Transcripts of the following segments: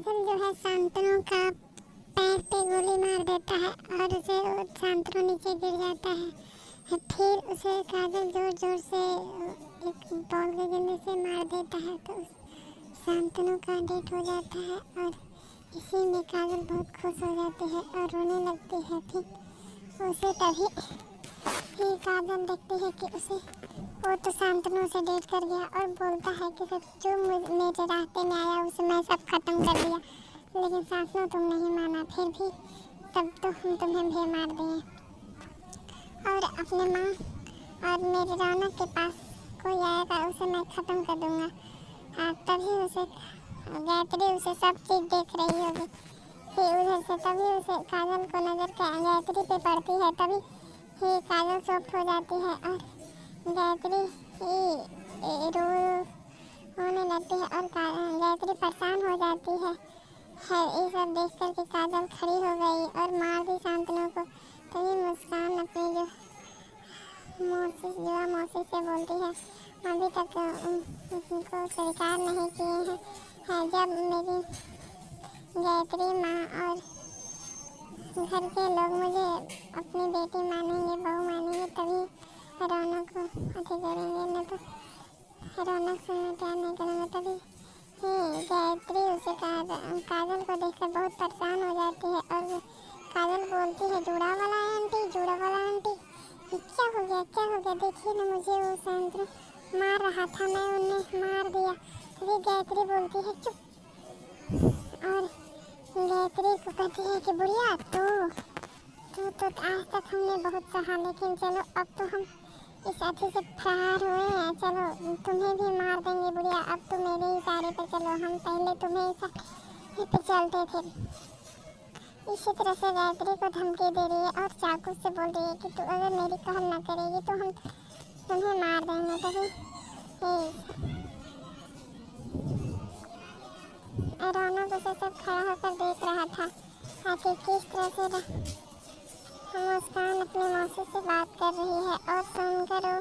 काजल जो है शांतनु का पैर पे गोली मार देता है और उसे शांतनु नीचे गिर जाता है। फिर उसे काजल जोर जोर से एक बॉल के गेंद से मार देता है तो शांतनु का डेथ हो जाता है। और इसी में काजल बहुत खुश हो जाती है और रोने लगती है। फिर उसे तभी फिर काजल देखती है कि उसे वो तो शांतनु से डेट कर गया और बोलता है कि जो मेरे रास्ते में आया उसे मैं सब खत्म कर दिया, लेकिन शांतनु तुम नहीं माना, फिर भी तब तो हम तुम्हें भी मार दिए और अपने माँ और मेरे रौनक के पास कोई आएगा उसे मैं ख़त्म कर दूँगा। तभी उसे गायत्री उसे सब चीज़ देख रही होगी। फिर उधर से तभी उसे काजल को नज़र गायत्री पे पड़ती है। तभी ही काजल सॉफ्ट हो जाती है और गायत्री होने लगती है और गायत्री परेशान हो जाती है। ये सब देख कर के काजल खड़ी हो गई और मार दी शांतनु को। तभी मुस्कान अपनी जो मौसी से बोलती है, अभी तक उनको स्वीकार नहीं किए हैं। जब मेरी गायत्री माँ और घर के लोग मुझे अपनी बेटी मानेंगे, बहू मानेंगे, तभी रौनक को अति करेंगे, न तो रौनक से मैं प्यार नहीं करूँगा। तभी गायत्री उसे काजल को देखकर बहुत परेशान हो जाती है और काजल बोलती है, जुड़ा वाला आंटी, जुड़ा वाला आंटी, क्या हो गया, क्या हो गया, देखिए ना मुझे वो शांतनु मार रहा था, मैं उन्हें मार दिया। तभी गायत्री बोलती है चुप और गायत्री को कहती है कि बुढ़िया तो आज तक हमने बहुत सहा, लेकिन चलो अब तो हम इस अथी से फरार हुए हैं, चलो तुम्हें भी मार देंगे बुढ़िया, अब तो मेरे इशारे पे चलो, हम पहले तुम्हें इशारे पे चलते थे। इसी तरह से गायत्री को धमकी दे रही है और चाकू से बोल रही है कि तू अगर मेरी कहल ना करेगी तो हम तुम्हें मार देंगे। तभी रौनक उसे सब खड़ा होकर देख रहा था कि किस तरह से मुस्कान अपनी मौसी से बात कर रही है और सुनकर वो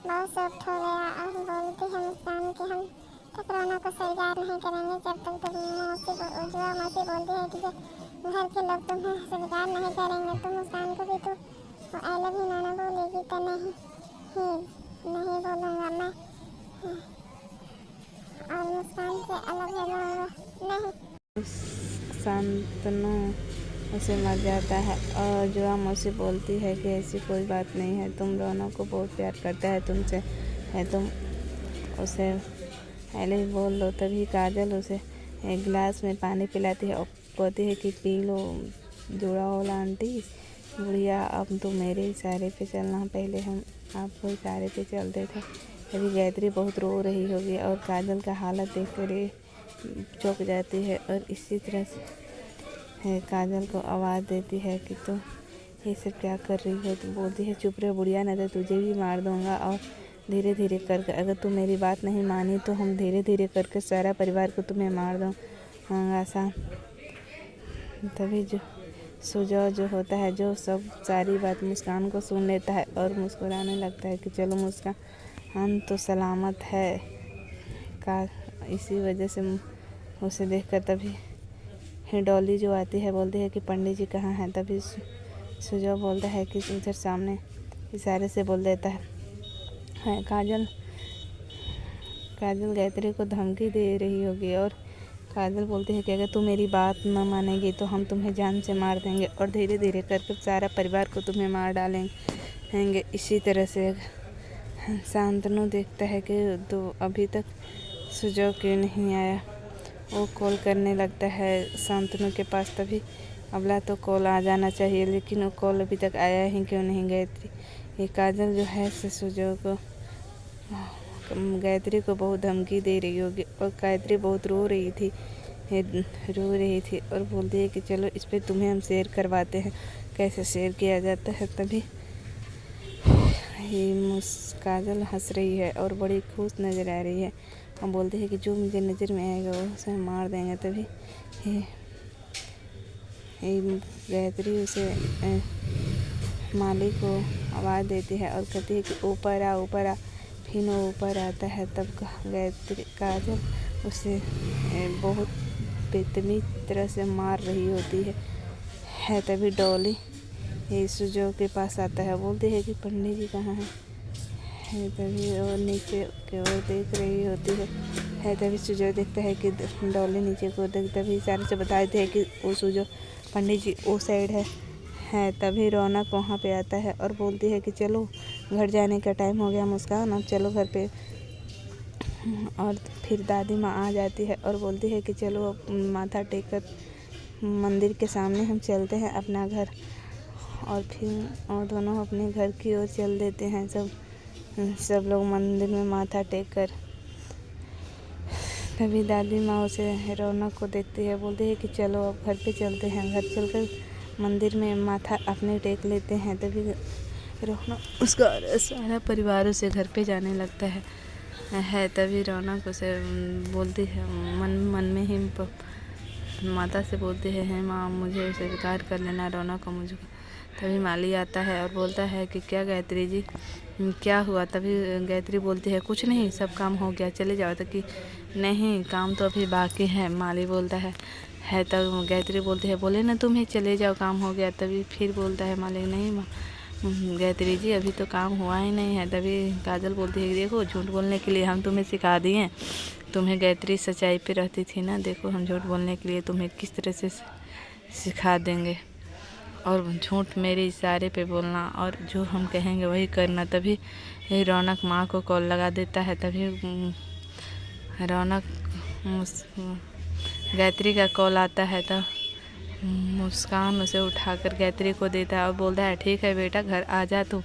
बहुत सॉफ्ट हो गया और बोलती है मुस्कान कि हम तक रौनक को स्वीकार नहीं करेंगे जब तक तुम मौसी बोलती है कि जब घर के लोग तुम्हें स्वीकार नहीं करेंगे तो मुस्कान को भी तो आई लव यू नाना बोलेगी तो नहीं बोलूँगा मैं और मुस्कान से अलग हो जाऊँगा नहीं। शांतनु उसे मर जाता है और जुआ मौसी बोलती है कि ऐसी कोई बात नहीं है, तुम रौनक को बहुत प्यार करता है तुमसे, है तुम उसे पहले ही बोल लो। तभी काजल उसे एक गिलास में पानी पिलाती है और कहती है कि पी लो जुड़ा वाला आंटी, बुढ़िया अब तो मेरे इशारे पे चलना, पहले हम आपको इशारे पे चलते थे। तभी गायत्री बहुत रो रही होगी और काजल का हालत देख कर चौंक जाती है और इसी तरह से काजल को आवाज़ देती है कि तुम ये सब क्या कर रही हो। तो बोलती है चुप रहे बुढ़िया, नहीं तो तुझे भी मार दूंगा और धीरे धीरे करके अगर तू मेरी बात नहीं मानी तो हम धीरे धीरे करके सारा परिवार को तुम्हें मार दूँगा आसान। तभी जो सुजय जो होता है जो सब सारी बात मुस्कान को सुन लेता है और मुस्कुराने लगता है कि चलो मुस्कान हम तो सलामत है का। इसी वजह से उसे देखकर तभी डॉली जो आती है बोलती है कि पंडित जी कहाँ हैं। तभी सुजय बोलता है कि उधर सामने, इशारे से बोल देता है। काजल गायत्री को धमकी दे रही होगी और काजल बोलती है कि अगर तू मेरी बात न मानेगी तो हम तुम्हें जान से मार देंगे और धीरे धीरे करके सारा परिवार को तुम्हें मार डालेंगे। इसी तरह से शांतनु देखता है कि तो अभी तक सुजय क्यों नहीं आया। वो कॉल करने लगता है शांतनु के पास। तभी अबला तो कॉल आ जाना चाहिए, लेकिन वो कॉल अभी तक आया ही क्यों नहीं। ये काजल जो है सुजय को गायत्री को बहुत धमकी दे रही होगी और गायत्री बहुत रो रही थी और बोलती है कि चलो इस पर तुम्हें हम शेयर करवाते हैं कैसे शेयर किया जाता है। तभी ये काजल हंस रही है और बड़ी खुश नज़र आ रही है और बोलती है कि जो मुझे नज़र में आएगा वो उसे मार देंगे। तभी गायत्री उसे मालिक को आवाज़ देती है और कहती है कि ऊपर आ। फिर वो ऊपर आता है। तब गायत्री काजल उसे बहुत बेतमीज तरह से मार रही होती है। तभी डॉली सुजो के पास आता है, बोलती है कि पंडित जी कहाँ हैं। तभी वो नीचे की ओर देख रही होती है। तभी सुजो देखता है कि डॉली नीचे को देख, तभी इशारे से बताते हैं कि वो सुजो पंडित जी वो साइड है। तभी रौनक वहाँ पे आता है और बोलती है कि चलो घर जाने का टाइम हो गया मुस्कान, अब चलो घर पे। और फिर दादी माँ आ जाती है और बोलती है कि चलो अब माथा टेक कर मंदिर के सामने हम चलते हैं अपना घर। और फिर और दोनों अपने घर की ओर चल देते हैं, सब लोग मंदिर में माथा टेक कर। तभी दादी माँ उसे रौनक को देखती है, बोलती है कि चलो अब घर पे चलते हैं, घर चलकर मंदिर में माथा अपने टेक लेते हैं। तभी रौनक उसका सारा परिवार उसे घर पे जाने लगता है। तभी रौनक उसे बोलती है, मन में ही माता से बोलती है माँ मुझे स्वीकार कर लेना रौनक को मुझको। तभी माली आता है और बोलता है कि क्या गायत्री जी क्या हुआ। तभी गायत्री बोलती है कुछ नहीं, सब काम हो गया, चले जाओ। तो कि नहीं काम तो अभी बाकी है, माली बोलता है। तब गायत्री बोलती है बोले ना तुम्हें चले जाओ काम हो गया। तभी फिर बोलता है मालिक नहीं गायत्री जी अभी तो काम हुआ ही नहीं है। तभी काजल बोलती है देखो झूठ बोलने के लिए हम तुम्हें सिखा दिए, तुम्हें गायत्री सच्चाई पे रहती थी ना, देखो हम झूठ बोलने के लिए तुम्हें किस तरह से सिखा देंगे, और झूठ मेरे इशारे पे बोलना और जो हम कहेंगे वही करना। तभी रौनक माँ को कॉल लगा देता है। तभी रौनक गायत्री का कॉल आता है तो मुस्कान उसे उठाकर गायत्री को देता है और बोलता है ठीक है बेटा घर आ जा तू,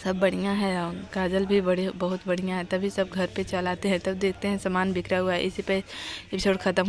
सब बढ़िया है, काजल भी बहुत बढ़िया है। तभी सब घर पे चलाते हैं, तब देखते हैं सामान बिखरा हुआ है। इसी पे एपिसोड ख़त्म।